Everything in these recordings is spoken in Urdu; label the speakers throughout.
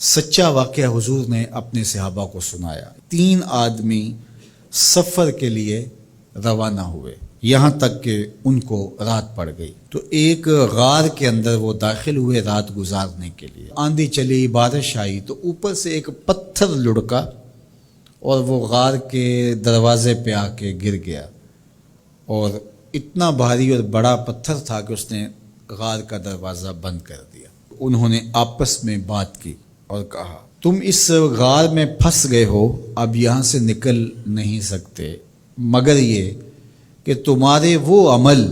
Speaker 1: سچا واقعہ حضور نے اپنے صحابہ کو سنایا۔ 3 آدمی سفر کے لیے روانہ ہوئے، یہاں تک کہ ان کو رات پڑ گئی، تو ایک غار کے اندر وہ داخل ہوئے رات گزارنے کے لیے۔ آندھی چلی، بارش آئی، تو اوپر سے ایک پتھر لڑکا اور وہ غار کے دروازے پہ آ کے گر گیا، اور اتنا بھاری اور بڑا پتھر تھا کہ اس نے غار کا دروازہ بند کر دیا۔ انہوں نے آپس میں بات کی اور کہا، تم اس غار میں پھنس گئے ہو، اب یہاں سے نکل نہیں سکتے مگر یہ کہ تمہارے وہ عمل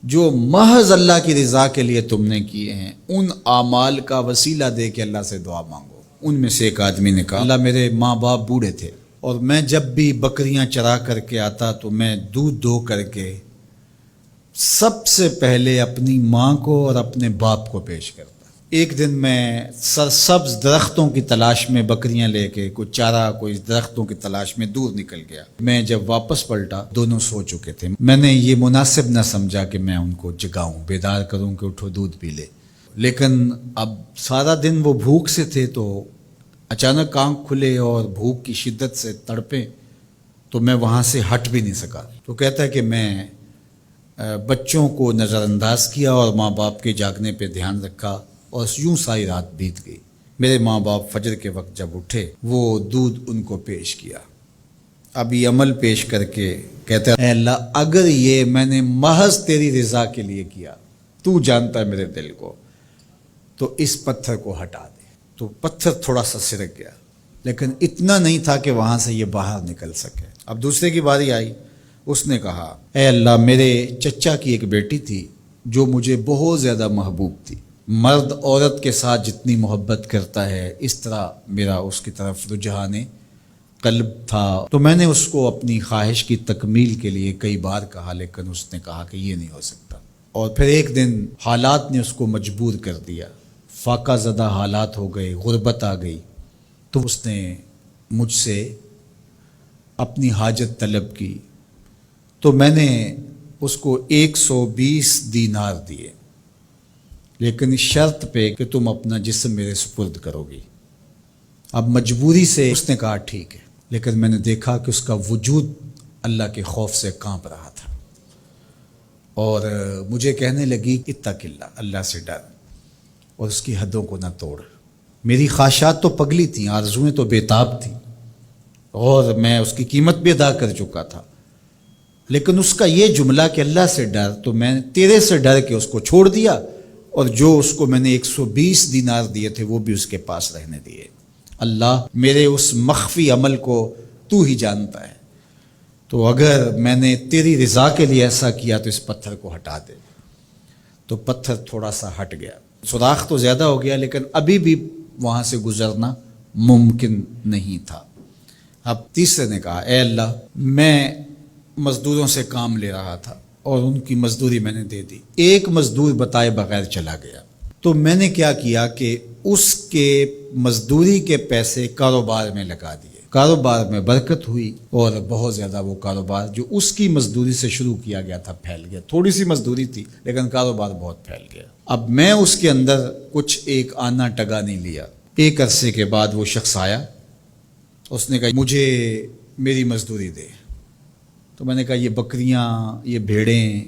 Speaker 1: جو محض اللہ کی رضا کے لیے تم نے کیے ہیں، ان اعمال کا وسیلہ دے کے اللہ سے دعا مانگو۔ ان میں سے ایک آدمی نے کہا، اللہ میرے ماں باپ بوڑھے تھے، اور میں جب بھی بکریاں چرا کر کے آتا تو میں دودھ دو کر کے سب سے پہلے اپنی ماں کو اور اپنے باپ کو پیش کرتا۔ ایک دن میں سرسبز درختوں کی تلاش میں بکریاں لے کے کوئی چارہ، کوئی درختوں کی تلاش میں دور نکل گیا۔ میں جب واپس پلٹا، دونوں سو چکے تھے۔ میں نے یہ مناسب نہ سمجھا کہ میں ان کو جگاؤں، بیدار کروں کہ اٹھو دودھ پی لے، لیکن اب سارا دن وہ بھوک سے تھے، تو اچانک آنکھ کھلے اور بھوک کی شدت سے تڑپے، تو میں وہاں سے ہٹ بھی نہیں سکا۔ تو کہتا ہے کہ میں بچوں کو نظر انداز کیا اور ماں باپ کے جاگنے پہ دھیان رکھا، اور یوں ساری رات بیت گئی۔ میرے ماں باپ فجر کے وقت جب اٹھے، وہ دودھ ان کو پیش کیا۔ اب یہ عمل پیش کر کے کہتا ہے، اے اللہ اگر یہ میں نے محض تیری رضا کے لیے کیا، تو جانتا ہے میرے دل کو، تو اس پتھر کو ہٹا دے۔ تو پتھر تھوڑا سا سرک گیا، لیکن اتنا نہیں تھا کہ وہاں سے یہ باہر نکل سکے۔ اب دوسرے کی باری آئی، اس نے کہا، اے اللہ میرے چچا کی ایک بیٹی تھی جو مجھے بہت زیادہ محبوب تھی، مرد عورت کے ساتھ جتنی محبت کرتا ہے اس طرح میرا اس کی طرف رجحان قلب تھا، تو میں نے اس کو اپنی خواہش کی تکمیل کے لیے کئی بار کہا، لیکن اس نے کہا کہ یہ نہیں ہو سکتا۔ اور پھر ایک دن حالات نے اس کو مجبور کر دیا، فاقہ زدہ حالات ہو گئے، غربت آ گئی، تو اس نے مجھ سے اپنی حاجت طلب کی، تو میں نے اس کو 120 دینار دیے، لیکن شرط پہ کہ تم اپنا جسم میرے سپرد کرو گی۔ اب مجبوری سے اس نے کہا ٹھیک ہے، لیکن میں نے دیکھا کہ اس کا وجود اللہ کے خوف سے کانپ رہا تھا، اور مجھے کہنے لگی، اتق اللہ، اللہ سے ڈر اور اس کی حدوں کو نہ توڑ۔ میری خواہشات تو پگلی تھیں، آرزویں تو بےتاب تھیں، اور میں اس کی قیمت بھی ادا کر چکا تھا، لیکن اس کا یہ جملہ کہ اللہ سے ڈر، تو میں نے تیرے سے ڈر کے اس کو چھوڑ دیا، اور جو اس کو میں نے 120 دینار دیے تھے وہ بھی اس کے پاس رہنے دیے۔ اللہ میرے اس مخفی عمل کو تو ہی جانتا ہے، تو اگر میں نے تیری رضا کے لیے ایسا کیا تو اس پتھر کو ہٹا دے۔ تو پتھر تھوڑا سا ہٹ گیا، سوراخ تو زیادہ ہو گیا، لیکن ابھی بھی وہاں سے گزرنا ممکن نہیں تھا۔ اب تیسرے نے کہا، اے اللہ میں مزدوروں سے کام لے رہا تھا اور ان کی مزدوری میں نے دے دی، ایک مزدور بتائے بغیر چلا گیا، تو میں نے کیا کیا کہ اس کے مزدوری کے پیسے کاروبار میں لگا دیے، کاروبار میں برکت ہوئی، اور بہت زیادہ وہ کاروبار جو اس کی مزدوری سے شروع کیا گیا تھا پھیل گیا۔ تھوڑی سی مزدوری تھی لیکن کاروبار بہت پھیل گیا۔ اب میں اس کے اندر کچھ ایک آنا ٹگا نہیں لیا۔ ایک عرصے کے بعد وہ شخص آیا، اس نے کہا مجھے میری مزدوری دے۔ تو میں نے کہا یہ بکریاں، یہ بھیڑیں،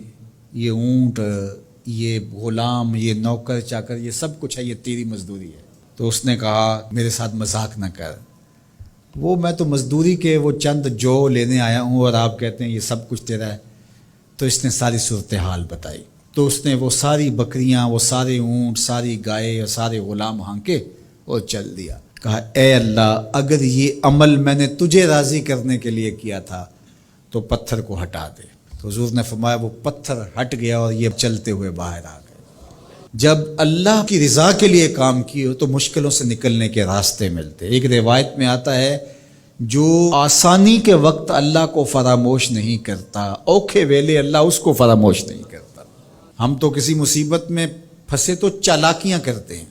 Speaker 1: یہ اونٹ، یہ غلام، یہ نوکر چاکر، یہ سب کچھ ہے، یہ تیری مزدوری ہے۔ تو اس نے کہا میرے ساتھ مذاق نہ کر، وہ میں تو مزدوری کے وہ چند جو لینے آیا ہوں، اور آپ کہتے ہیں یہ سب کچھ تیرا ہے۔ تو اس نے ساری صورتحال بتائی، تو اس نے وہ ساری بکریاں، وہ سارے اونٹ، ساری گائے اور سارے غلام ہانکے اور چل دیا۔ کہا اے اللہ اگر یہ عمل میں نے تجھے راضی کرنے کے لیے کیا تھا تو پتھر کو ہٹا دے۔ تو حضور نے فرمایا وہ پتھر ہٹ گیا اور یہ چلتے ہوئے باہر آ گئے۔ جب اللہ کی رضا کے لیے کام کیے تو مشکلوں سے نکلنے کے راستے ملتے۔ ایک روایت میں آتا ہے، جو آسانی کے وقت اللہ کو فراموش نہیں کرتا، اوکھے ویلے اللہ اس کو فراموش نہیں کرتا۔ ہم تو کسی مصیبت میں پھنسے تو چالاکیاں کرتے ہیں،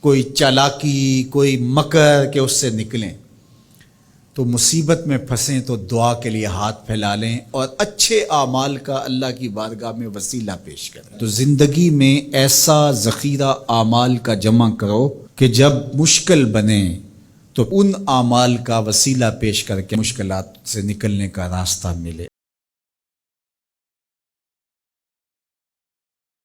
Speaker 1: کوئی چالاکی، کوئی مکر کہ اس سے نکلیں۔ تو مصیبت میں پھنسیں تو دعا کے لیے ہاتھ پھیلا لیں اور اچھے اعمال کا اللہ کی بارگاہ میں وسیلہ پیش کریں۔ تو زندگی میں ایسا ذخیرہ اعمال کا جمع کرو کہ جب مشکل بنے تو ان اعمال کا وسیلہ پیش کر کے مشکلات سے نکلنے کا راستہ ملے.